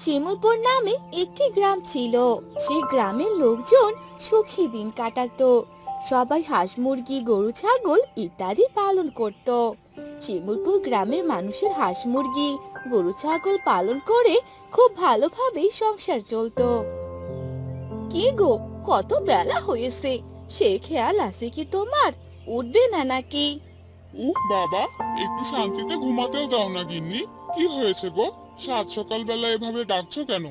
শিমুলপুর নামে একটি গ্রাম ছিল। সেই গ্রামের লোকজন সুখী দিন কাটাতো। সবাই হাঁস মুরগি গরু ছাগল ইত্যাদি পালন করত। শিমুলপুর গ্রামের মানুষের হাঁস মুরগি গরু ছাগল পালন করে খুব ভালোভাবেই সংসার চলতো। কি গো, কত বেলা হয়েছে, সে খেয়াল আছে কি তোমার? উঠবে না নাকি? উহ বাবা, একটু শান্তিতে ঘুমাতেও দাও না গিন্নি। কি হয়েছে গো? সাত সকালবেলা এভাবে ডাকছো কেন?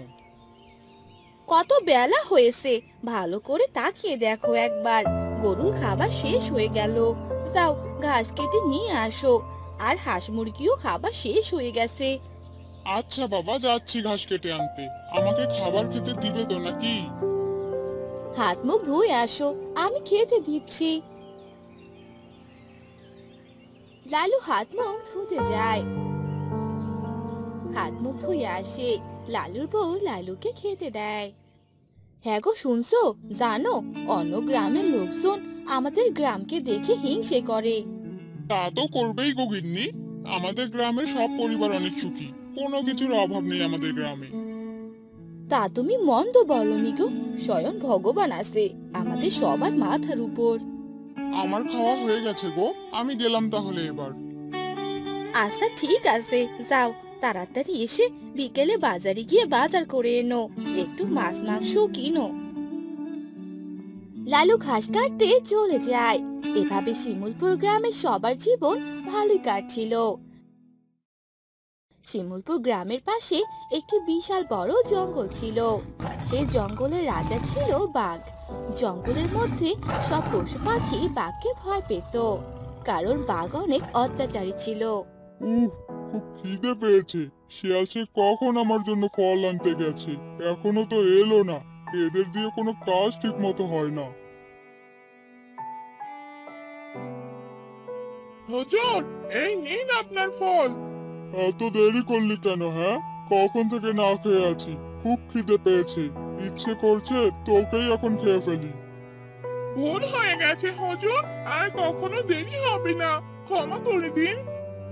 কত বেলা হয়েছে, ভালো করে তাকিয়ে দেখো একবার। গরুর খাবার শেষ হয়ে গেল। যাও, ঘাস কেটে নিয়ে আসো। আর হাঁস মুরগিও খাবার শেষ হয়ে গেছে। আচ্ছা বাবা, যাচ্ছি ঘাস কেটে আনতে। আমাকে খাবার খেতে দিবে তো নাকি? হাত মুখ ধুয়ে আসো, আমি খেতে দিচ্ছি। লালু হাত মুখ ধুতে যায়। হাত মুখ ধুয়ে আসে। লালুর বউ লালুকে খেতে দেয়। হ্যাঁ গো, শুনছো? জানো, অন্য গ্রামের লোকজন আমাদের গ্রামকে দেখে হিংসে করে। তা তো করবেই গো গিন্নি। আমাদের গ্রামের সব পরিবার অনেক সুখী, কোনো কিছুর অভাব নেই আমাদের গ্রামে। তা তুমি মন্দ বলনি গো। স্বয়ং ভগবান আছে আমাদের সবার মাথার উপর। আমার খাওয়া হয়ে গেছে গো, আমি গেলাম তাহলে এবার। আচ্ছা ঠিক আছে, যাও। তাড়াতাড়ি এসে বিকেলে বাজারে গিয়ে বাজার করে এনো। একটু মাছ মাংস কিনো। লালু ঘাস কাটতে চলে যায়। এভাবে শিমুলপুর গ্রামের সবার জীবন ভালোই কাটছিল। শিমুলপুর গ্রামের পাশে একটি বিশাল বড় জঙ্গল ছিল। সেই জঙ্গলের রাজা ছিল বাঘ। জঙ্গলের মধ্যে সব পশু পাখি বাঘকে ভয় পেত, কারণ বাঘ অনেক অত্যাচারী ছিল। উহ, খুব খিদে পেয়েছে। শিয়াল সে কখন আমার জন্য ফল আনতে গেছে, এখনো তো এলো না। এদের দিয়ে কোনো কাজ ঠিক মতো হয় না। হুজুর, এই নিন আপনার ফল। এত দেরি করলি কেন? হ্যাঁ, কখন থেকে না খেয়ে আছি, খুব খিদে পেয়েছে। ইচ্ছে করছে তোকেই এখন খেয়ে ফেলি। ভুল হয়ে গেছে হুজুর, আর কখনো দেরি হবে না, ক্ষমা করে দিন।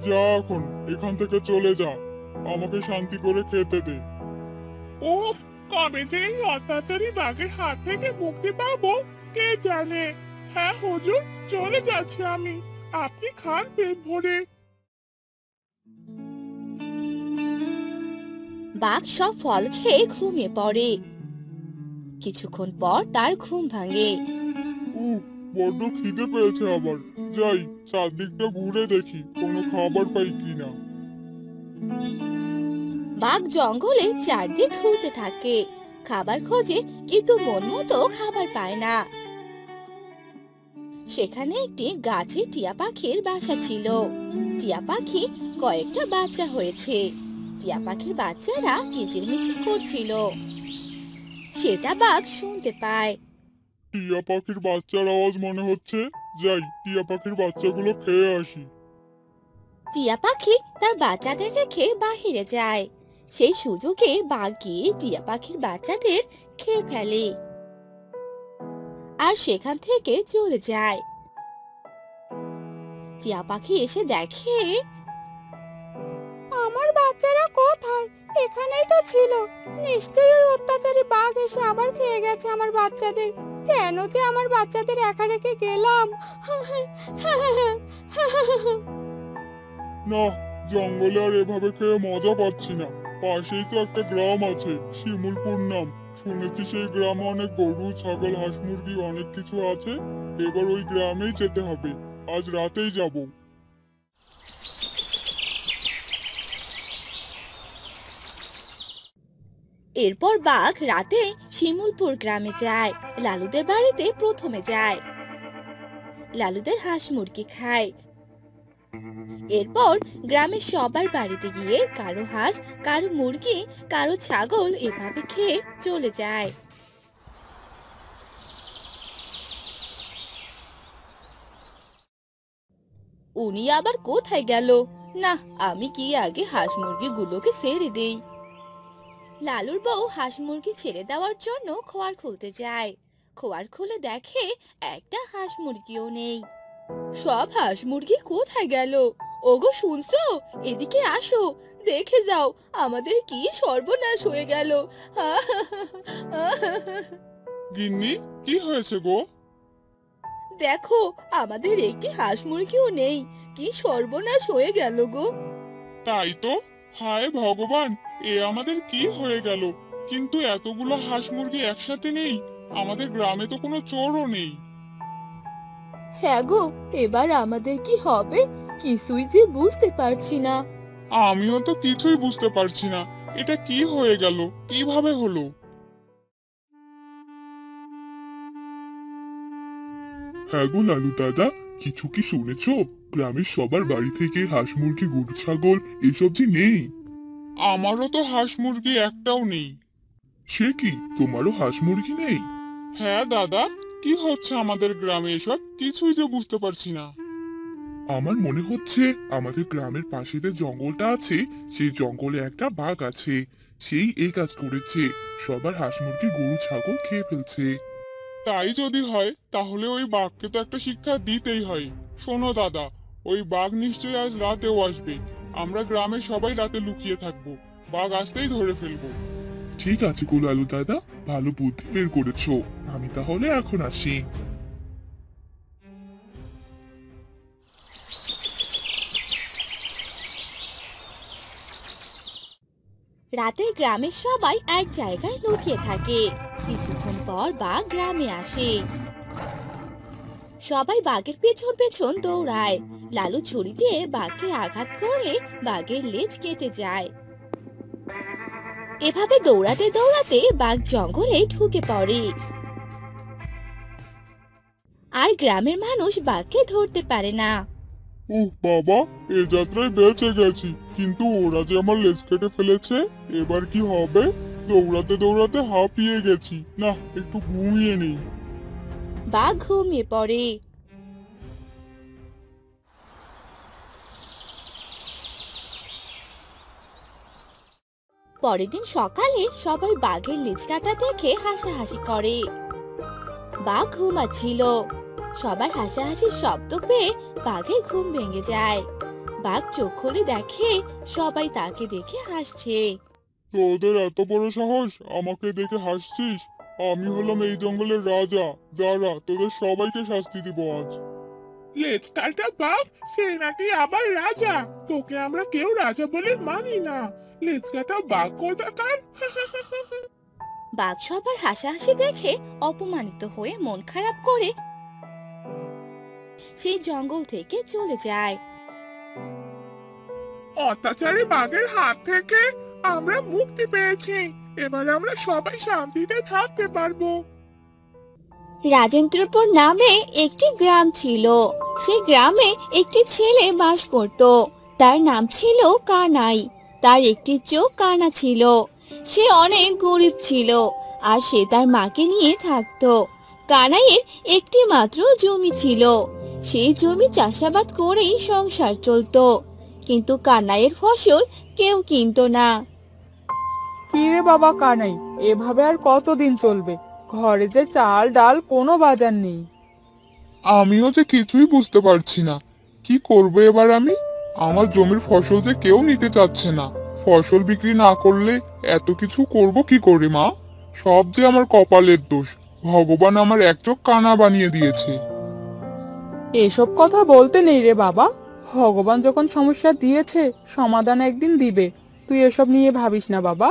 যা এখন, এখান থেকে চলে যা। আমাকে শান্তি করে খেতে দে। উফ, কবে যে এই অত্যাচারী বাঘের হাত থেকে মুক্তি পাবো কে জানে। হ্যাঁ হুজুর, চলে যাচ্ছি আমি। আপনি খান পেট ভরে। বাঘ সব ফল খেয়ে ঘুমিয়ে পড়ে। কিছুক্ষণ পর তার ঘুম ভাঙে। উহ, বড্ড খিদে পেয়েছে আবার। যাই, চারদিকটা ঘুরে দেখি কোনো খাবার পাই কিনা। বাঘ জঙ্গলে চারদিক ঘুরতে থাকে, খাবার খোঁজে, কিন্তু মন মতো খাবার পায় না। সেখানে একটি গাছে টিয়া পাখির বাসা ছিল। টিয়া পাখি কয়েকটা বাচ্চা হয়েছে। টিয়া পাখির বাচ্চারা কিচিরমিচির করছিল। সেটা বাঘ শুনতে পায়। টিয়া পাখির বাচ্চার আওয়াজ মনে হচ্ছে। যাই, টিয়া পাখির বাচ্চাগুলো খেয়ে আসি। টিয়া পাখি তার বাচ্চাদের রেখে বাহিরে যায়। সেই সুযোগে বাঘ গিয়ে টিয়া পাখির বাচ্চাদের খেয়ে ফেলে আর সেখান থেকে চলে যায়। টিয়া পাখি এসে দেখে আমার বাচ্চারা কোথায়? এখানেই তো ছিল। নিশ্চয়ই ওই অত্যাচারী বাঘ এসে আবার খেয়ে গেছে আমার বাচ্চাদের। কেন যে আমার বাচ্চাদের একা রেখে গেলাম? না, জঙ্গলে আর এভাবে খেয়ে মজা পাচ্ছি না। পাশেই তো একটা গ্রাম আছে, শিমুলপুর নাম। শুনেছি সেই গ্রামে অনেক গরু ছাগল হাঁস মুরগি অনেক কিছু আছে। এবার ওই গ্রামেই যেতে হবে। আজ রাতেই যাব। এরপর বাঘ রাতে শিমুলপুর গ্রামে যায়। লালুদের বাড়িতে প্রথমে যায়। লালুদের হাঁস মুরগি খায়। এরপর গ্রামের সবার বাড়িতে গিয়ে কারো হাঁস, কারো মুরগি, কারো ছাগল এভাবে খেয়ে চলে যায়। উনি আবার কোথায় গেল? না, আমি কি আগে হাঁস মুরগিগুলোকে ছেড়ে দেই। লালুর বউ হাঁস মুরগি ছেড়ে দেওয়ার জন্য খোয়ার খুলতে যায়। খোয়ার খুলে দেখে একটা হাঁস মুরগিও নেই। সব হাঁস মুরগি কোথায় গেল? ওগো শুনছো, এদিকে আসো, দেখে যাও আমাদের কি সর্বনাশ হয়ে গেল। গিন্নি, কি হয়েছে গো? দেখো, আমাদের একটি হাঁস মুরগিও নেই, কি সর্বনাশ হয়ে গেল গো। তাই তো। হায় ভগবান, এ আমাদের কি হয়ে গেল! কিন্তু এতগুলো হাঁস মুরগি একসাথে নেই। আমাদের গ্রামে তো কোনো চোরও নেই। হ্যাঁ গো, এবার আমাদের কি হবে কিছুই যে বুঝতে পারছি না। আমিও তো কিছুই বুঝতে পারছি না। এটা কি হয়ে গেল, কিভাবে হলো? হ্যাঁ গো লালু দাদা, কিছু কি শুনেছো? গ্রামের সবার বাড়ি থেকে হাঁস মুরগি গরু ছাগল এসব যে নেই। আমারও তো হাঁস মুরগি একটাও নেই। সে কি, তোমারও হাঁস মুরগি নেই? হ্যাঁ দাদা, কি হচ্ছে আমাদের গ্রামে এসব কিছুই যে বুঝতে পারছি না। আমার মনে হচ্ছে আমাদের গ্রামের পাশে যে জঙ্গলটা আছে, সেই জঙ্গলে একটা বাঘ আছে। সেই এই কাজ করেছে, সবার হাঁস মুরগি গরু ছাগল খেয়ে ফেলছে। তাই যদি হয় তাহলে ওই বাঘকে তো একটা শিক্ষা দিতেই হয়। শোনো দাদা, ওই বাঘ নিশ্চয়ই আজ রাতেও আসবে। আমরা গ্রামে সবাই রাতে লুকিয়ে থাকবো, বাঘ আসতেই ধরে ফেলবো। ঠিক আছে গোলালু দাদা, ভালো বুদ্ধি বের করেছো। আমি তাহলে এখন আসি। রাতে গ্রামের সবাই এক জায়গায় লুকিয়ে থাকে। কিছুক্ষণ পর বাঘ গ্রামে আসে। সবাই বাঘের পেছন পেছন দৌড়ায়। লালু ছুরি দিয়ে বাঘকে আঘাত করলে বাঘের লেজ কেটে যায়। এভাবে দৌড়াতে দৌড়াতে বাঘ জঙ্গলে ঢুকে পড়ে। আর গ্রামের মানুষ বাঘকে ধরতে পারে না। উহ বাবা, এ যাত্রায় বেঁচে গেছি, কিন্তু ওরা যে আমার লেজ কেটে ফেলেছে। এবার কি হবে? দৌড়াতে দৌড়াতে হাঁপিয়ে গেছি, না একটু ঘুমিয়ে নেই। বাঘ ঘুমিয়ে পড়ে। পরের দিন সকালে সবাই বাঘের লেজ কাটা দেখে হাসাহাসি করে। বাঘ ঘুমাচ্ছিল। সবার হাসাহাসির শব্দ পেয়ে বাঘের ঘুম ভেঙে যায়। বাঘ চোখ খুলে দেখে সবাই তাকে দেখে হাসছে। তোদের এত বড় সাহস, আমাকে দেখে হাসছিস? আমি হলাম এই জঙ্গলের রাজা। দাঁড়া, তোদের সবাইকে শাস্তি দিব আজ। লেজ কাটা বাঘ, সে নাকি আবার রাজা? তোকে আমরা কেউ রাজা বলে মানি না। লেজ কাটা বাঘ কোথাকার! বাঘ সবার হাসাহাসি দেখে অপমানিত হয়ে মন খারাপ করে সেই জঙ্গল থেকে চলে যায়। অত্যাচারী বাঘের হাত থেকে আমরা মুক্তি পেয়েছি। এবার আমরা সবাই শান্তিতে থাকতে পারবো। রাজেন্দ্রপুর নামে একটি গ্রাম ছিল। সেই গ্রামে একটি ছেলে বাস করত। তার নাম ছিল কানাই। তার একটি চোখ কানা ছিল। সে অনেক গরিব ছিল, আর সে তার মাকে নিয়ে থাকতো। কানাইয়ের একটি মাত্র জমি ছিল। সেই জমি চাষাবাদ করেই সংসার চলতো, কিন্তু কানাইয়ের ফসল কেউ কিনতো না। কি রে বাবা কানাই, এভাবে আর কতদিন চলবে? ঘরে যে চাল ডাল কোনো বাজার নেই। আমিও যে কিছুই বুঝতে পারছি না, কি করব এবার আমি? আমার জমির ফসল যে কেউ নিতে চাচ্ছে না। ফসল বিক্রি না করলে এত কিছু করব কি করে মা? সব যে আমার কপালের দোষ। ভগবান আমার এক চোখ কানা বানিয়ে দিয়েছে। এসব কথা বলতে নেই রে বাবা। ভগবান যখন সমস্যা দিয়েছে, সমাধান একদিন দিবে। তুই এসব নিয়ে ভাবিস না বাবা।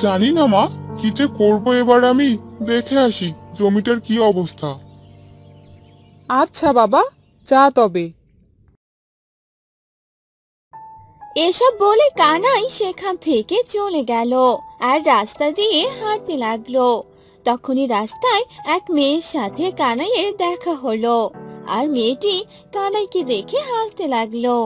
জানি না মা, কি যে করবো এবার আমি। দেখে আসি জমিটার কি অবস্থা। আচ্ছা বাবা, যা তবে। এসব বলে কানাই সেখান থেকে চলে গেল আর রাস্তা দিয়ে হাঁটতে লাগলো। তখনই রাস্তায় এক মেয়ের সাথে কানাইয়ের দেখা হলো, আর মেয়েটি কানাইকে দেখে হাসতে লাগলো।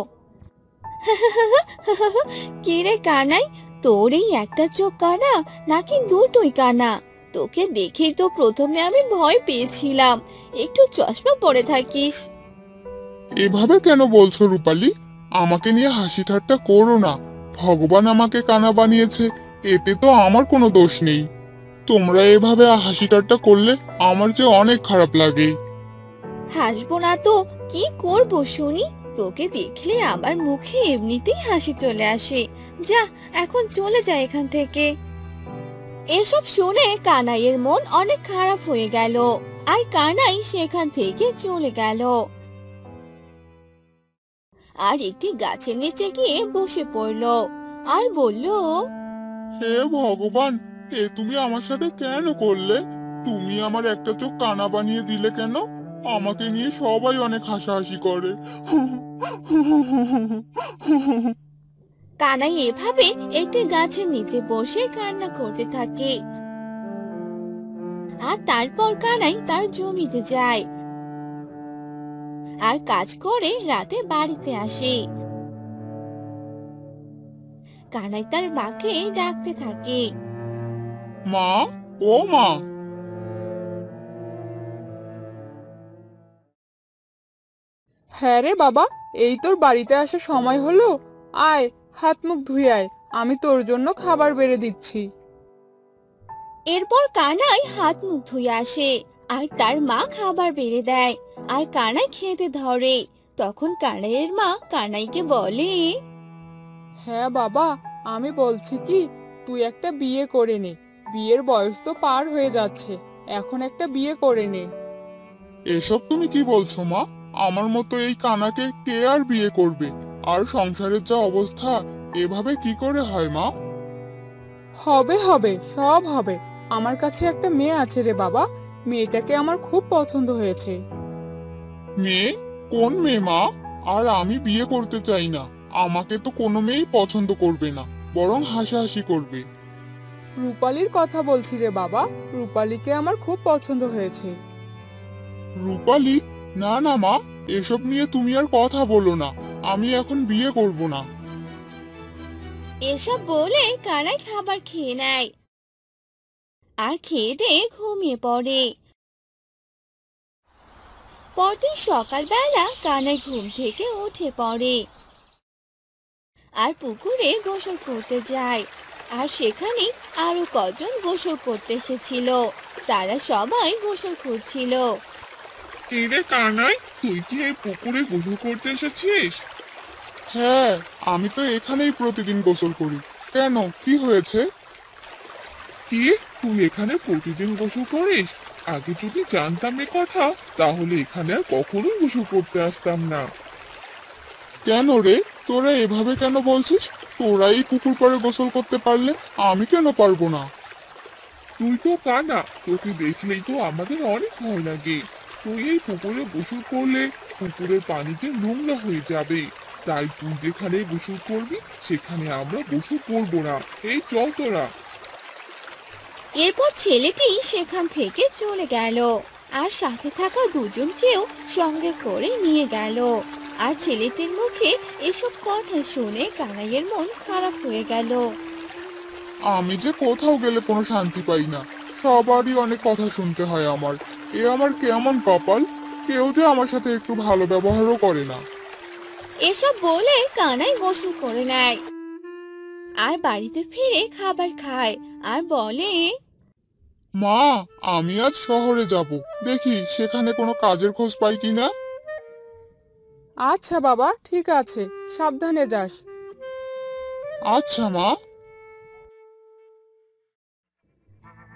কি রে কানাই, তোর এই একটা চোখ কানা নাকি দুটোই কানা? তোকে দেখেই তো প্রথমে আমি ভয় পেয়েছিলাম। একটু চশমা পরে থাকিস। এভাবে কেন বলছো রূপালী? আমাকে নিয়ে হাসি ঠাট্টা করো না। ভগবান আমাকে কানা বানিয়েছে, এতে তো আমার কোনো দোষ নেই। তোমরা এভাবে হাসি ঠাট্টা করলে আমার যে অনেক খারাপ লাগে। হাসবো না তো কি করব শুনি? তোকে দেখলে আমার মুখে এমনিতেই হাসি চলে আসে। যা, এখন চলে যা এখান থেকে। এসব শুনে কানাইয়ের মন অনেক খারাপ হয়ে গেল, আর কানাই সেখান থেকে চলে গেল আর একটি গাছের নিচে গিয়ে বসে পড়ল আর বলল, হে ভগবান, এ তুমি আমার সাথে কেন করলে? তুমি আমার একটা চোখ কানা বানিয়ে দিলে কেন? আমাকে নিয়ে সবাই অনেক হাসাহাসি করে। কানাই এভাবে একটি গাছের নিচে বসে কান্না করতে থাকে। আর তারপর কানাই তার জমিতে যায় আর কাজ করে রাতে বাড়িতে আসে। কানাই তার মাকে ডাকতে থাকে। মা, ও মা। হ্যাঁ রে বাবা, এই তোর বাড়িতে আসার সময় হলো। আয়, হাত মুখ ধুয়ে আয়, আমি তোর জন্য খাবার বেড়ে দিচ্ছি। এরপর কানাই হাত মুখ ধুয়ে আসে আর তার মা খাবার বেড়ে দেয় আর কানাই খেতে ধরে। তখন কানাইয়ের মা কানাইকে বলে, হ্যাঁ বাবা, আমি বলছি কি, তুই একটা বিয়ে করে নে। বিয়ের বয়স তো পার হয়ে যাচ্ছে, এখন একটা বিয়ে করে নে। এসব তুমি কি বলছো মা? আমার মতো এই কানাকে কে আর বিয়ে করবে? আর সংসারের যা অবস্থা, এভাবে কি করে হয় মা? হবে হবে, সব হবে। আমার কাছে একটা মেয়ে আছে রে বাবা, মেয়েটাকে আমার খুব পছন্দ হয়েছে। মেয়ে? কোন মেয়ে মা? আর আমি বিয়ে করতে চাই না। আমাকে তো কোনো মেয়েই পছন্দ করবে না, বরং হাসাহাসি করবে। রূপালীর কথা বলছি রে বাবা, রূপালীকে আমার খুব পছন্দ হয়েছে। রূপালী? না না মা, এসব নিয়ে তুমি আর কথা বলো না। আমি এখন বিয়ে করব না। এসব বলে কানাই খাবার খেয়ে নেয় আর খেয়ে দিয়ে ঘুমিয়ে পড়ে। পরদিন সকালবেলা কানাই ঘুম থেকে উঠে পড়ে আর পুকুরে গোসল করতে যায়। আর সেখানে আরো কজন গোসল করতে এসেছিল, তারা সবাই গোসল করছিল। কিরে কানাই, তুই কি এই পুকুরে গোসল করতে এসেছিস? হ্যাঁ, আমি তো এখানেই প্রতিদিন গোসল করি। কেন, কি হয়েছে? কি, তুই এখানে প্রতিদিন গোসল করিস? আগে যদি জানতাম এ কথা, তাহলে এখানে আর কখনোই গোসল করতে আসতাম না। কেন রে, তোরা এভাবে কেন বলছিস? তোরাই পুকুর পাড়ে গোসল করতে পারলে, আমি কেন পারবো না? তুই তো কানা, তোকে দেখলেই তো আমাদের অনেক ভয় লাগে। তুই এই পুকুরে গোসল করলে পুকুরের পানি যে নোংরা হয়ে যাবে। তাই তুই যেখানে গোসল করবি সেখানে আমরা গোসল করবো না। এই চল তোরা। এরপর ছেলেটি সেখান থেকে চলে গেল আর সাথে থাকা দুজনকেও সঙ্গে করে নিয়ে গেল। আর ছেলেটির মুখে এসব কথা শুনে কানাইয়ের মন খারাপ হয়ে গেল। আমি যে কোথাও গেলে কোনো শান্তি পাই না, সবারই অনেক কথা শুনতে হয় আমার। এ আমার কেমন কপাল, কেউ যে আমার সাথে একটু ভালো ব্যবহারও করে না। এসব বলে কানাই গোসল করে নেয় আর বাড়িতে ফিরে খাবার খায় আর বলে, মা, আমি আজ শহরে যাব, দেখি সেখানে কোনো কাজের খোঁজ পাই কিনা। আচ্ছা বাবা, ঠিক আছে, সাবধানে যাস। আচ্ছা মা।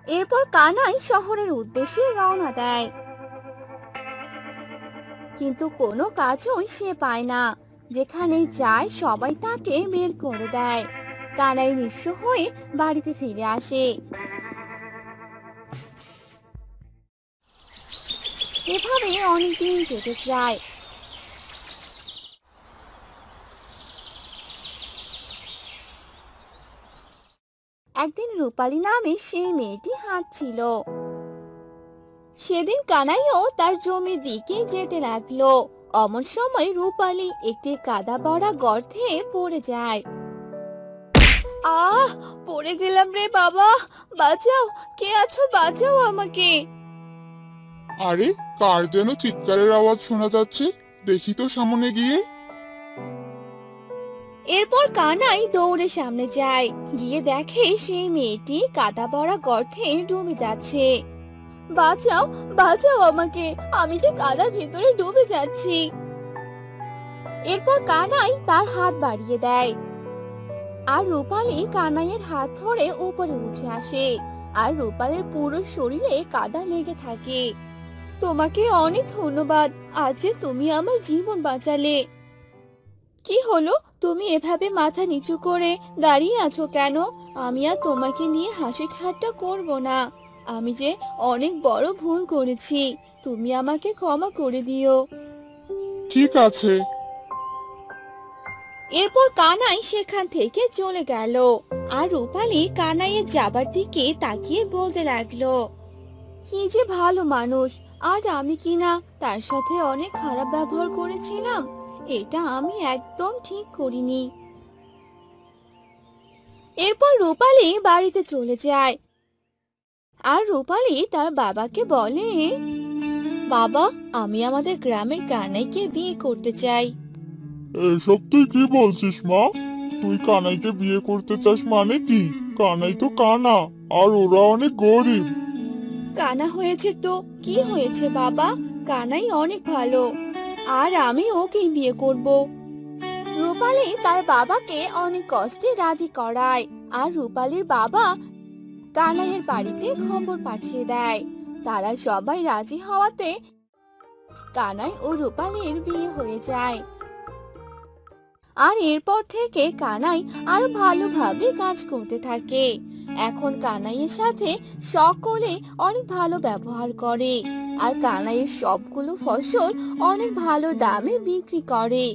এরপর কানাই শহরের উদ্দেশ্যে রওনা দেয়, কিন্তু কোনো কাজই সে পায় না। যেখানেই যায় সবাই তাকে বের করে দেয়। কানাই নিঃস্ব হয়ে বাড়িতে ফিরে আসে। এভাবে অনেকদিন কেটে যায়। একদিন রূপালী নামে সেই মেয়েটি হাঁটছিল। সেদিন কানাইও তার জমির দিকে যেতে লাগলো। অমন সময় রূপালী একটি কাদা ভরা গর্তে পড়ে যায়। আহ, পড়ে গেলাম রে বাবা, বাঁচাও, কে আছো, বাঁচাও আমাকে। আরে, কার যেন চিৎকারের আওয়াজ শোনা যাচ্ছে, দেখি তো সামনে গিয়ে। এরপর কানাই দৌড়ে সামনে যায়, গিয়ে দেখে সেই মেয়েটি কাদা ভরা গর্তে ডুবে যাচ্ছে। বাঁচাও, বাঁচাও আমাকে, আমি যে কাদার ভেতরে ডুবে যাচ্ছি। এরপর কানাই তার হাত বাড়িয়ে দেয় আর রূপালী কানাইয়ের হাত ধরে উপরে উঠে আসে আর রূপালীর পুরো শরীরে কাদা লেগে থাকে। তোমাকে অনেক ধন্যবাদ, আজ যে তুমি আমার জীবন বাঁচালে। কি হলো, তুমি এভাবে মাথা নিচু করে দাঁড়িয়ে আছো কেন? আমি আর তোমাকে নিয়ে হাসি ঠাট্টা করব না। আমি যে অনেক বড় ভুল করেছি, তুমি আমাকে ক্ষমা করে দিও। ঠিক আছে। এরপর কানাই সেখান থেকে চলে গেল আর রূপালী কানাইয়ের যাবার দিকে তাকিয়ে বলতে লাগলো, কি যে ভালো মানুষ, আর আমি কিনা তার সাথে অনেক খারাপ ব্যবহার করেছিলাম। এটা আমি একদম ঠিক করিনি। এরপর রূপালী বাড়িতে চলে যায় আর রূপালী তার বাবাকে বলে, বাবা, আমি আমাদের গ্রামের কানাইকে বিয়ে করতে চাই। এসব তুই কি বলছিস মা? তুই কানাইকে বিয়ে করতে চাস মানে কি? কানাই তো কানা, আর ওরা অনেক গরিব। কানা হয়েছে তো কি হয়েছে বাবা, কানাই অনেক ভালো, আর আমি ওকেই বিয়ে করব। রূপালী তার বাবাকে অনেক কষ্টে রাজি করায় আর রূপালীর বাবা কানাইয়ের বাড়িতে খবর পাঠিয়ে দেয়। তারা সবাই রাজি হওয়াতে কানাই ও রূপালীর বিয়ে হয়ে যায়। আর এরপর থেকে কানাই আরো ভালোভাবে কাজ করতে থাকে। এখন কানাইয়ের সাথে সকলে অনেক ভালো ব্যবহার করে আর কানাইয়ের সবগুলো ফসল অনেক ভালো দামে বিক্রি করে।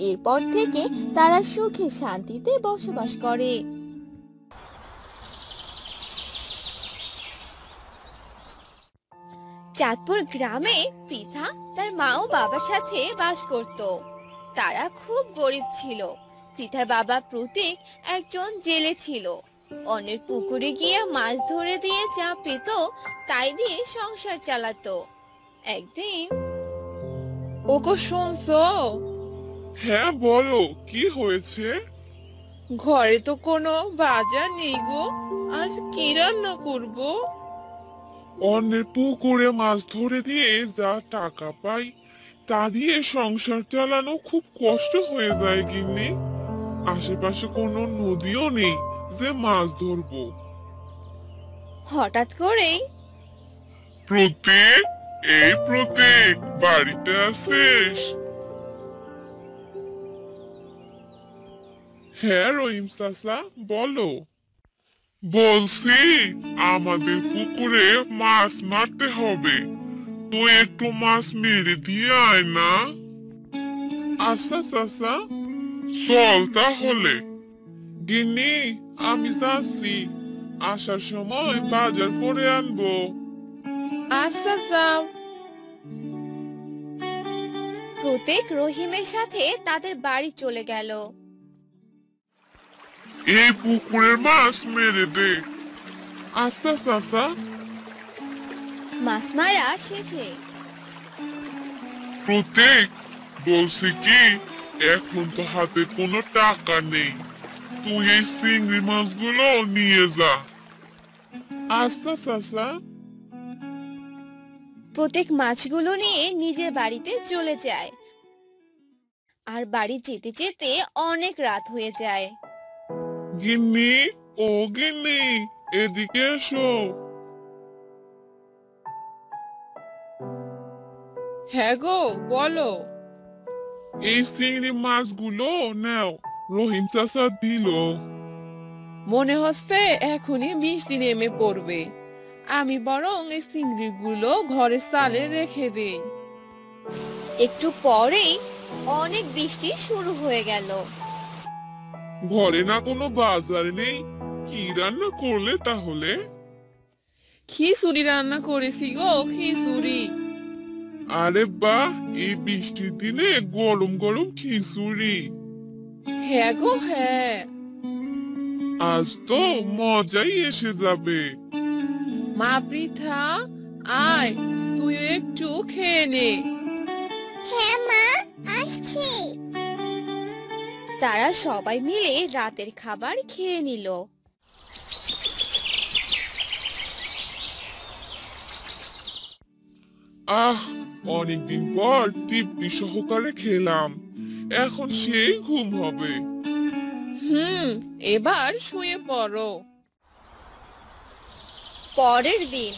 এরপর থেকে তারা সুখে শান্তিতে বসবাস করে। চাঁদপুর গ্রামে পৃথা তার মা ও বাবার সাথে বাস করত। তারা খুব গরিব ছিল। পৃথার বাবা প্রতীক একজন জেলে ছিল। অন্যের পুকুরে গিয়ে মাছ ধরে দিয়ে যা পেত তাই দিয়ে সংসার চালাতো। একদিন, ওগো শুনছো? হ্যাঁ বলো, কি হয়েছে? ঘরে তো কোনো বাজার নেই গো, আজ কি রান্না করব? অন্যের পুকুরে মাছ ধরে দিয়ে যা টাকা পাই তা দিয়ে সংসার চালানো খুব কষ্ট হয়ে যায় গিন্নি। আশেপাশে কোনো নদীও নেই যে মাছ ধরবো। হঠাৎ করেই প্রতীক, এই প্রতীক, বাড়িতে আছিস? হ্যাঁ রহিম চাচা, বলো। বলছি, আমাদের পুকুরে মাছ মারতে হবে, তুই একটু মাছ মেরে দিয়ে আয় না। আচ্ছা চাচা, চল তাহলে। গিন্নি, আমি যাচ্ছি, আসার সময় বাজার করে আনবো। আচ্ছা যাও। প্রতীক রহিমের সাথে তাদের বাড়ি চলে গেল। এই পুকুরের মাছ মেরে দে। আচ্ছা চাচা। মাছ মারা শেষে প্রতীক, বলছি কি, এখন তো হাতে কোনো টাকা নেই, তুই এই চিংড়ি মাছগুলো নিয়ে যা। আচ্ছা চাচা। প্রতীক মাছগুলো নিয়ে নিজের বাড়িতে চলে যায় আর বাড়ি যেতে যেতে অনেক রাত হয়ে যায়। গিন্নি, ও গিন্নি, এদিকে এসো। হ্যাঁ গো, বলো। এই চিংড়ি মাছগুলো নাও, রহিম চাচা দিল। মনে হচ্ছে এখনই বৃষ্টি নেমে পড়বে, আমি বরং এই চিংড়িগুলো ঘরে চালে রেখে দেই। একটু পরেই অনেক বৃষ্টি শুরু হয়ে গেল। ঘরে না কোনো বাজার নেই, কি রান্না করলে তাহলে? খিচুড়ি রান্না করেছি গো, খিচুড়ি। আরে বাহ, এই বৃষ্টির দিনে গরম গরম খিচুড়ি। হ্যাঁ গো হ্যাঁ। আজ তো মজাই এসে যাবে। মা পৃথা, আয় তুই একটু খেয়ে নে। হ্যাঁ মা, আসছি। তারা সবাই মিলে রাতের খাবার খেয়ে নিল। আহ, অনেকদিন পর তৃপ্তি সহকারে খেলাম। এখন সেই ঘুম হবে। এবার শুয়ে পড়ো। পরের দিন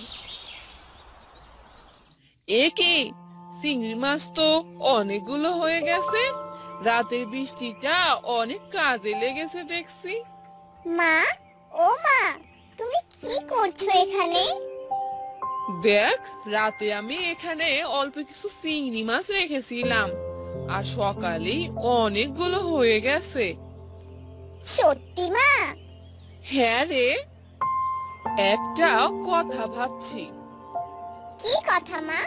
এ কি, চিংড়ি মাছ তো অনেকগুলো হয়ে গেছে। রাতের বৃষ্টিটা অনেক কাজে লেগেছে দেখছি। মা, ও মা, তুমি কি করছো এখানে? দেখ, রাতে আমি এখানে অল্প কিছু চিংড়ি মাছ রেখেছিলাম, আর সকালেই অনেকগুলো হয়ে গেছে। সত্যি মা? হ্যাঁ রে, একটা কথা ভাবছি। কি কথা মা?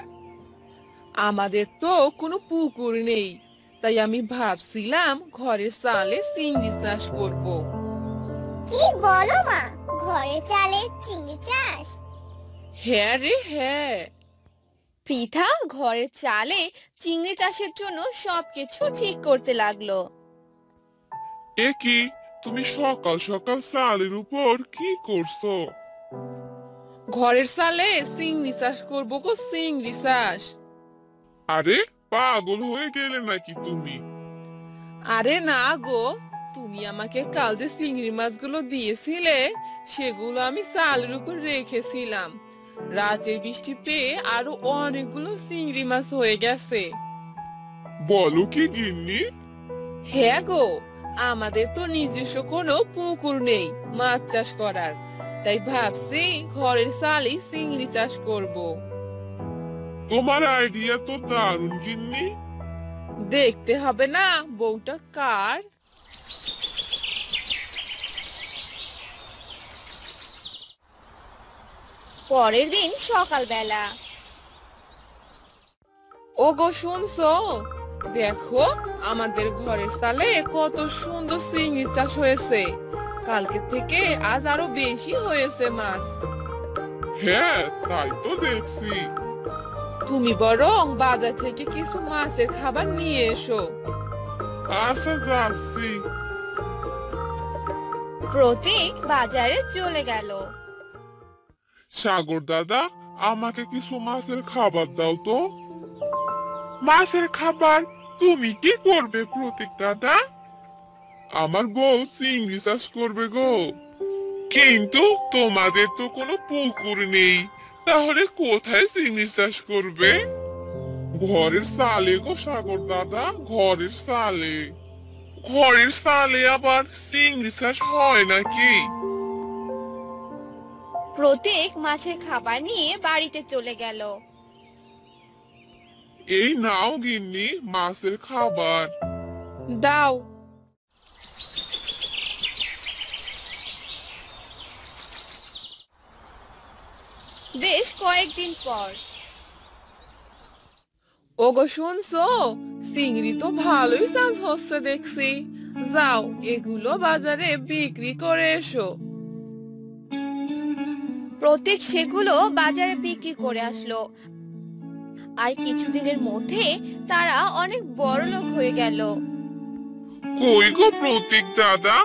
আমাদের তো কোনো পুকুর নেই, তাই আমি ভাবছিলাম ঘরের চালে চিংড়ি চাষ করব। কি বলো মা, ঘরের চালে চিংড়ি চাষ? হ্যাঁ রে হ্যাঁ। পৃথা ঘরের চালে চিংড়ি চাষের জন্য সবকিছু ঠিক করতে লাগলো। এ কি, তুমি সকাল সকাল চালের উপর কি করছো? ঘরের চালে চিংড়ি চাষ করবো গো, চিংড়ি চাষ। আরে পাগল হয়ে গেলে নাকি তুমি? আরে না গো, তুমি আমাকে কাল যে চিংড়ি মাছগুলো দিয়েছিলে সেগুলো আমি চালের উপর রেখেছিলাম। রাতের বৃষ্টি পেয়ে আরো অনেকগুলো চিংড়ি মাছ হয়ে গেছে। বলো কি গিন্নি? হ্যাঁ গো, আমাদের তো নিজস্ব কোনো পুকুর নেই মাছ চাষ করার, তাই ভাবছি ঘরের চালেই চিংড়ি চাষ করব। তোমার আইডিয়া তো দারুণ গিন্নি। দেখতে হবে না বউটা কার। পরের দিন সকালবেলা ওগো শুনছো, দেখো আমাদের ঘরের চালে কত সুন্দর চিংড়ি চাষ হয়েছে। কালকে থেকে আজ আরো বেশি হয়েছে মাছ। হ্যাঁ, তাই তো দেখছি। তুমি বরং বাজার থেকে কিছু মাছের খাবার নিয়ে এসো। আচ্ছা, যাচ্ছি। প্রতীক বাজারে চলে গেল। সাগর দাদা, আমাকে কিছু মাছের খাবার দাও তো। মাছের খাবার? তুমি কি করবে প্রতীক দাদা? আমার বউ চিংড়ি চাষ করবে গো। কিন্তু তোমাদের তো কোনো পুকুর নেই, তাহলে কোথায় চিংড়ি চাষ করবে? ঘরের চালে গো সাগর দাদা, ঘরের চালে। ঘরের চালে আবার চিংড়ি চাষ হয় নাকি? প্রতীক মাছের খাবার নিয়ে বাড়িতে চলে গেল। এই নাও গিন্নি মাছের খাবার। দাও। বেশ কয়েকদিন পর ওগো শুনছো, চিংড়ি তো ভালোই চাষ হচ্ছে দেখছি। যাও এগুলো বাজারে বিক্রি করে এসো। প্রতীক সেগুলো বাজারে বিক্রি করে আসলো, আর কিছুদিনের মধ্যে তারা অনেক বড়লোক হয়ে গেল। কই গো প্রতীক দাদা,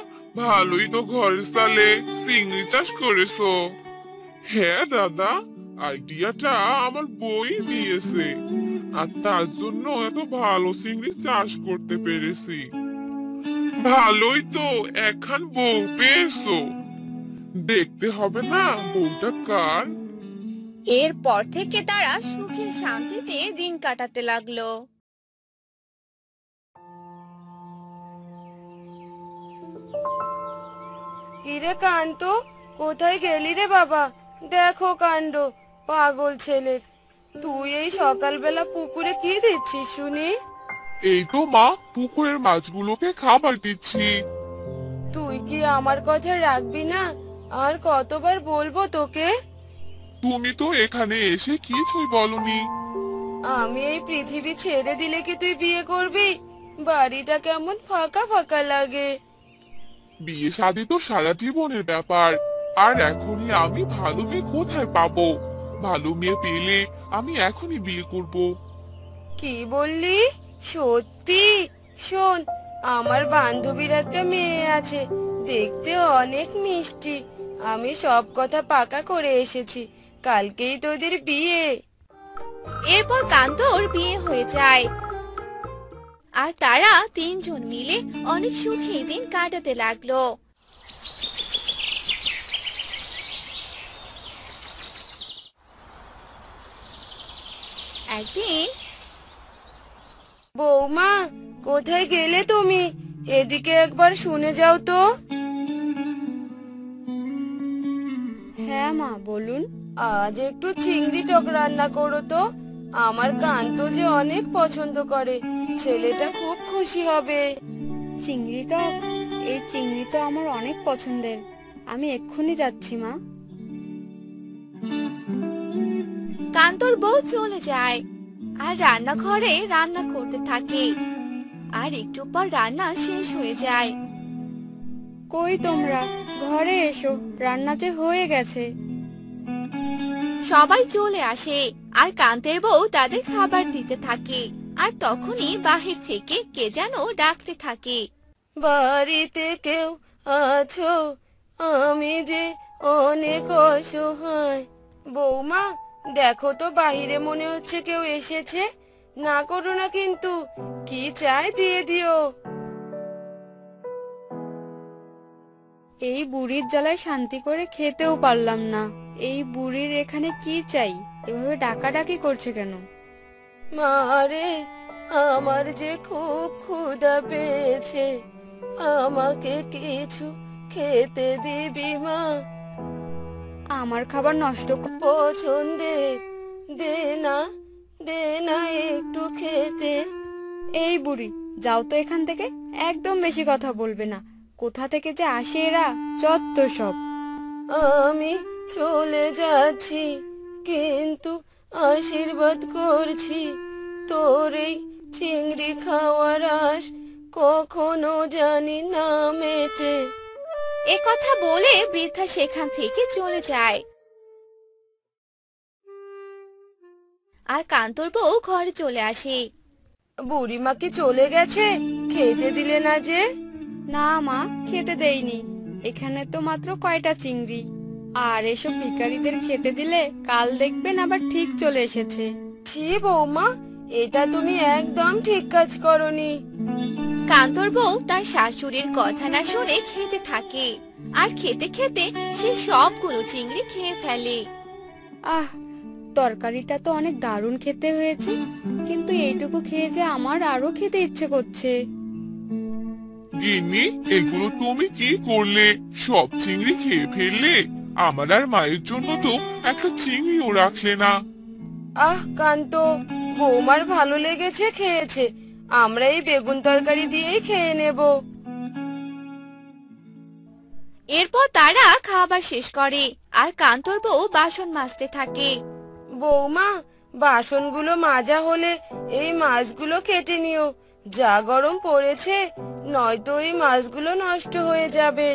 ভালোই তো ঘরের চালে চিংড়ি চাষ করেছো। হ্যাঁ দাদা, আইডিয়াটা আমার বই দিয়েছে, আর তার জন্য এত ভালো চিংড়ি চাষ করতে পেরেছি। ভালোই তো, একখান বউ পেয়েছো। দেখতে হবে না বউটা কার। এরপর থেকে তারা সুখে শান্তিতে দিন কাটাতে লাগলো। কিরে কান্ত, কোথায় গেলি রে বাবা? দেখো কাণ্ড পাগল ছেলের। তুই এই সকালবেলা পুকুরে কি দিচ্ছিস শুনি? এই তো মা, পুকুরের মাছগুলোকে খাবার দিচ্ছি। তুই কি আমার কথা রাখবি না? আর কতবার বলবো তোকে? তুমি তো এখানে এসে কিছুই বলনি। আমি এই পৃথিবী ছেড়ে দিলে কি তুই বিয়ে করবি? বাড়িটা কেমন ফাঁকা ফাঁকা লাগে। বিয়ে শাদী তো সারা জীবনের ব্যাপার, আর এখনই আমি ভালো মেয়ে কোথায় পাবো? ভালো মেয়ে পেলে আমি এখনই বিয়ে করব। কি বললি? সত্যি? শোন, আমার বান্ধবীর একটা মেয়ে আছে, দেখতে অনেক মিষ্টি। আমি সব কথা পাকা করে এসেছি, কালকেই তোদের বিয়ে। এরপর কান্তর বিয়ে হয়ে যায়, আর তারা তিনজন মিলে অনেক সুখী দিন কাটাতে লাগলো। একদিন বৌমা, কোথায় গেলে তুমি? এদিকে একবার শুনে যাও তো। হ্যাঁ মা, বলুন। আজ একটু চিংড়ি টক রান্না করো তো। আমার কান্ত যে অনেক পছন্দ করে, ছেলেটা খুব খুশি হবে। চিংড়ি টক? এই চিংড়ি তো আমার অনেক পছন্দের। আমি এক্ষুনি যাচ্ছি মা। কান্তর বউ চলে যায় আর রান্নাঘরে রান্না করতে থাকে। আর একটু পর রান্না শেষ হয়ে যায়। কই তোমরা, ঘরে এসো, রান্না যে হয়ে গেছে। সবাই চলে আসে আর কান্তের বউ তাদের খাবার দিতে থাকে। আর তখনই বাহির থেকে কে যেন ডাকতে থাকে। বাড়িতে কেউ আছো? আমি যে অনেক অসহায়। বৌমা, দেখো তো, বাহিরে মনে হচ্ছে কেউ এসেছে। না করো না কিন্তু, কি চাই দিয়ে দিও। এই বুড়ির জ্বালায় শান্তি করে খেতেও পারলাম না। এই বুড়ির এখানে কি চাই? এভাবে ডাকাডাকি করছে কেন? মারে, আমার যে খুব ক্ষুধা পেয়েছে, আমাকে কিছু খেতে দিবি মা? আমার খাবার নষ্ট পছন্দের, দে না, দে না একটু খেতে। এই বুড়ি, যাও তো এখান থেকে, একদম বেশি কথা বলবে না। কোথা থেকে যে আসে এরা, যত সব। আমি চলে যাচ্ছি, কিন্তু আশীর্বাদ করছি তোর এই চিংড়ি খাওয়ার আশ কখনো জানি না মেটে। এ কথা বলে বৃদ্ধা সেখান থেকে চলে যায়। আর কান্তর বউ ঘরে চলে আসে। বুড়িমা কি চলে গেছে? খেতে দিলে না যে? না মা, খেতে দেইনি। এখানে তো মাত্র কয়টা চিংড়ি। আর এসব ভিখারিদের খেতে দিলে কাল দেখবেন আবার ঠিক চলে এসেছে। ছি বৌমা, এটা তুমি একদম ঠিক কাজ করনি। কান্তর বউ তার শাশুড়ির কথা না শুনে খেতে থাকে। আর খেতে খেতে সে সবগুলো চিংড়ি খেয়ে ফেলে। আহ, তরকারিটা তো অনেক দারুণ খেতে হয়েছে, কিন্তু এইটুকু খেয়ে যে আমার আরো খেতে ইচ্ছে করছে। গিন্নি, এগুলো তুমি কি করলে? সব চিংড়ি খেয়ে ফেললে। আমার আর মায়ের জন্য তো একটা চিংড়িও রাখলে না। আহ কান্ত, বৌমার ভালো লেগেছে, খেয়েছে। আমরা এই বেগুন তরকারি দিয়েই খেয়ে নেব। এরপর তারা খাবার শেষ করে আর কান্তর বউ বাসন মাজতে থাকে। বৌমা, বাসনগুলো মাজা হলে এই মাছগুলো কেটে নিও। যা গরম পড়েছে, নয়তো এই মাছগুলো নষ্ট হয়ে যাবে।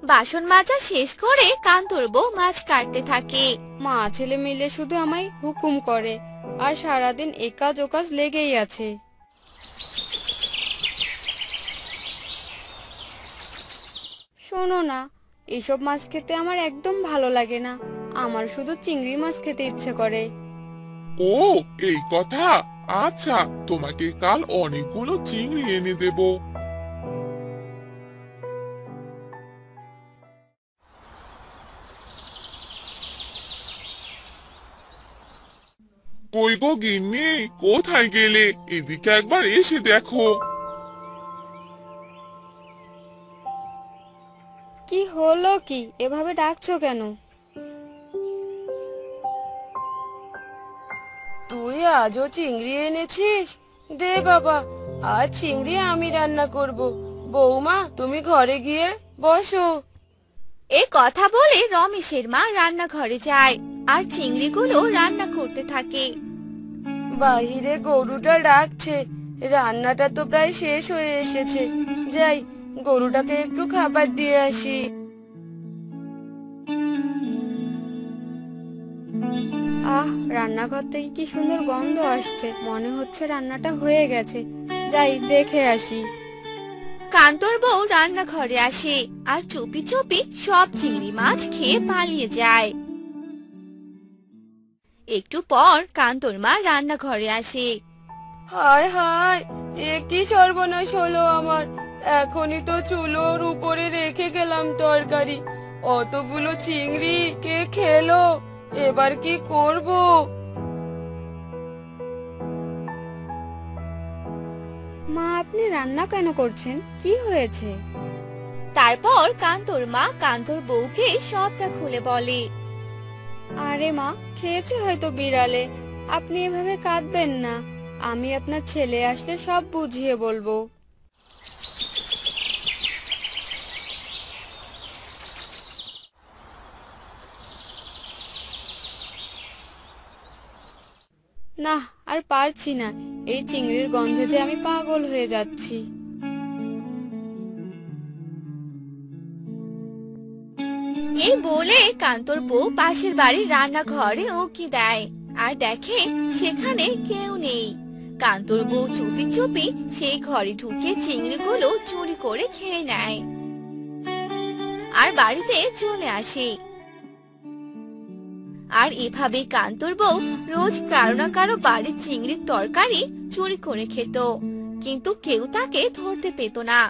বাসন মাজা শেষ করে কান্তর বউ মাছ কাটতে থাকে। মা ছেলে মিলে শুধু আমায় হুকুম করে, আর সারাদিন একাজ ওকাজ লেগেই আছে। শোনো না, এসব মাছ খেতে আমার একদম ভালো লাগে না। আমার শুধু চিংড়ি মাছ খেতে ইচ্ছে করে। ও, এই কথা। আচ্ছা, তোমাকে কাল অনেকগুলো চিংড়ি এনে দেব। কই গো গিন্নি, কোথায় গেলে? এদিকে একবার এসে দেখো। কি হলো কি? এভাবে ডাকছো কেন? তুই আজও চিংড়ি এনেছিস? দে বাবা, আজ চিংড়ি আমি রান্না করব। বৌমা, তুমি ঘরে গিয়ে বসো। এ কথা বলে রমেশের মা রান্নাঘরে যায় আর চিংড়িগুলো রান্না করতে থাকে। বাহিরে গরুটা ডাকছে, রান্নাটা তো প্রায় শেষ হয়ে এসেছে। যাই, গরুটাকে একটু খাবার দিয়ে আসি। আহ, রান্নাঘর থেকে কি সুন্দর গন্ধ আসছে। মনে হচ্ছে রান্নাটা হয়ে গেছে। যাই, দেখে আসি। কান্তর বউ রান্নাঘরে আসে আর চুপি চুপি সব চিংড়ি মাছ খেয়ে পালিয়ে যায়। একটু পর কান্তর মা রান্নাঘরে আসে। হায় হায়, এ কি সর্বনাশ হলো আমার! এখনই তো চুলোর উপরে রেখে গেলাম তরকারি, অতগুলো চিংড়ি কে খেলো? এবার কি করব? মা, আপনি রান্না কেন করছেন? কি হয়েছে? তারপর কান্তর মা কান্তর বউকে সবটা খুলে বলে। আরে মা, খেয়েছে হয়তো বিড়ালে। আপনি এভাবে কাঁদবেন না, আমি আপনার ছেলে আসলে সব বুঝিয়ে বলবো। না, আর পারছি না, এই চিংড়ির গন্ধে যে আমি পাগল হয়ে যাচ্ছি। এই বলে কান্তর বউ পাশের বাড়ির রান্নাঘরে উকি দেয় আর দেখে সেখানে কেউ নেই। কান্তর বউ চুপি চুপি সেই ঘরে ঢুকে চিংড়িগুলো চুরি করে খেয়ে নেয় আর বাড়িতে চলে আসে। আর এভাবে কান্তর বউ রোজ কারো না কারো বাড়ির চিংড়ির তরকারি চুরি করে খেত, কিন্তু কেউ তাকে ধরতে পেত না।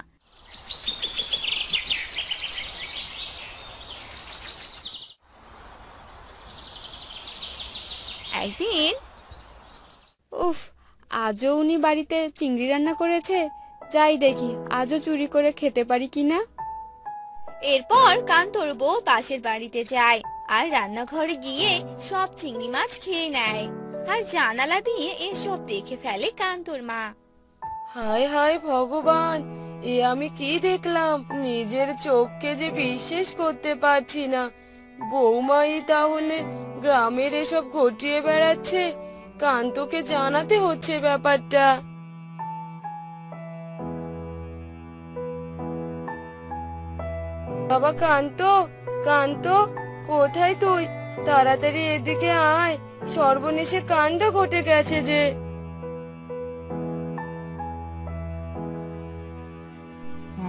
একদিন উফ, আজও উনি বাড়িতে চিংড়ি রান্না করেছে। যাই দেখি আজও চুরি করে খেতে পারি কিনা। এরপর কান্তর বউ পাশের বাড়িতে যায় আর রান্নাঘরে গিয়ে সব চিংড়ি মাছ খেয়ে নেয় আর জানালা দিয়ে এসব দেখে ফেলে কান্তর মা। হায় হায় ভগবান, এ আমি কি দেখলাম! নিজের চোখকে যে বিশ্বাস করতে পারছি না। বৌমাই তাহলে গ্রামের এসব ঘটিয়ে বেড়াচ্ছে। কান্তকে জানাতে হচ্ছে ব্যাপারটা। বাবা কান্ত, কান্ত, কোথায় তুই? তাড়াতাড়ি এদিকে আয়, সর্বনেশে কাণ্ড ঘটে গেছে যে।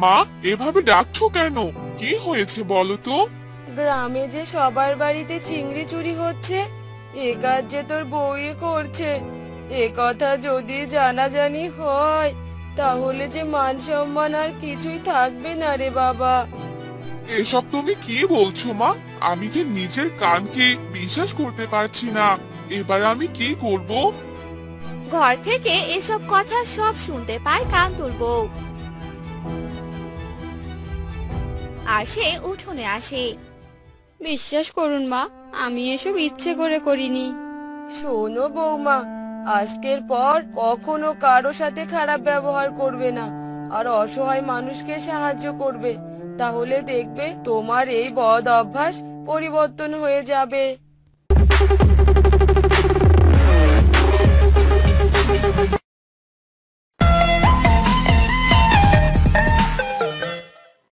মা, এভাবে ডাকছো কেন? কি হয়েছে বলো তো? গ্রামে যে সবার বাড়িতে চিংড়ি চুরি হচ্ছে, এ কাজ যে তোর বউই করছে। এ কথা যদি জানাজানি হয় তাহলে যে মান সম্মান আর কিছুই থাকবে না রে বাবা। এসব তুমি কি বলছো মা? আমি যে নিজের কানকে বিশ্বাস করতে পারছি না। এবার আমি কি করব? ঘর থেকে এসব কথা সব শুনতে পায় কান্তর বউ আর সে উঠোনে আসে। বিশ্বাস করুন মা, আমি এসব ইচ্ছে করে করিনি। শোনো বৌমা, আজকের পর কখনো কারো সাথে খারাপ ব্যবহার করবে না আর অসহায় মানুষকে সাহায্য করবে। তাহলে দেখবে তোমার এই বদ অভ্যাস পরিবর্তন হয়ে যাবে।